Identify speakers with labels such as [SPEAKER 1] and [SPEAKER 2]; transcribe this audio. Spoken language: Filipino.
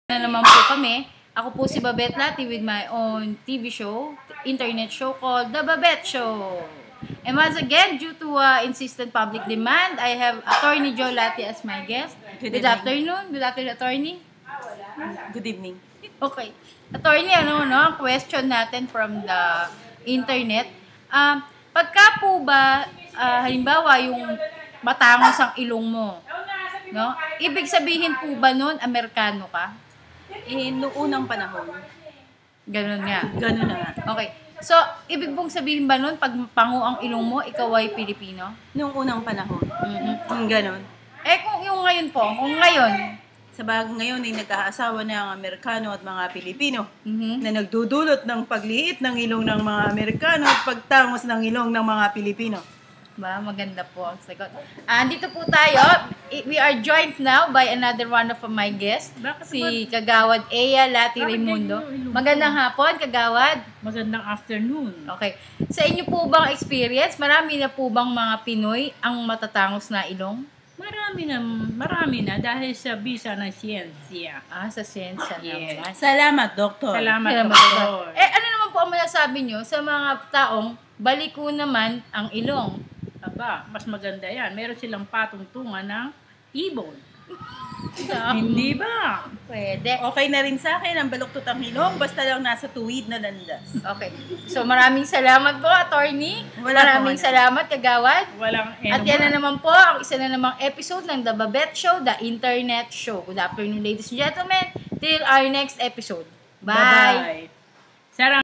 [SPEAKER 1] Na naman po kami. Ako po si Babette Lati with my own TV show, internet show called The Babette Show. And once again, due to insistent public demand, I have Attorney Joe Lati as my guest. Good afternoon. Good afternoon, Attorney.
[SPEAKER 2] Good evening.
[SPEAKER 1] Okay. Attorney, ang question natin from the internet. Pagka po ba, halimbawa, yung matangos ang ilong mo, no? Ibig sabihin po ba nun, Amerikano ka?
[SPEAKER 2] Noong unang panahon.
[SPEAKER 1] Ganun nga.
[SPEAKER 2] Ganun na nga.
[SPEAKER 1] Okay. So, ibig pong sabihin ba nun, pag pango ang ilong mo, ikaw ay Pilipino?
[SPEAKER 2] Noong unang panahon. Ganun.
[SPEAKER 1] Kung yung ngayon po, kung ngayon,
[SPEAKER 2] sa bagay ngayon ay nagkaasawa na ang Amerikano at mga Pilipino na nagdudulot ng pagliit ng ilong ng mga Amerikano at pagtangos ng ilong ng mga Pilipino.
[SPEAKER 1] Ba, maganda po ang sagot. Andito po tayo. We are joined now by another one of my guests, si Kagawad Ea Lati Raimundo. Magandang hapon, Kagawad.
[SPEAKER 3] Magandang afternoon.
[SPEAKER 1] Okay. Sa inyo po bang experience, marami na po bang mga Pinoy ang matatangos na ilong?
[SPEAKER 3] Marami na dahil sa bisa ng siyensya.
[SPEAKER 1] Sa siyensya
[SPEAKER 3] Yes.
[SPEAKER 1] naman.
[SPEAKER 2] Salamat, Doktor.
[SPEAKER 3] Salamat,
[SPEAKER 1] Doktor.
[SPEAKER 3] Doktor.
[SPEAKER 1] Ano naman po ang masasabi nyo sa mga taong baliko naman ang ilong?
[SPEAKER 3] Aba, mas maganda yan. Meron silang patungtungan ng ibon. Hindi ba?
[SPEAKER 1] Pwede.
[SPEAKER 2] Okay na rin sa akin ang baluktot ang ilong basta lang nasa tuwid na landas.
[SPEAKER 1] Okay. So maraming salamat po, Attorney. Maraming salamat, Kagawad.
[SPEAKER 3] Walang
[SPEAKER 1] At yan na naman po ang isa na namang episode ng The Babette Show, The Internet Show. Good afternoon, ladies and gentlemen. Till our next episode. Bye!
[SPEAKER 3] Bye-bye.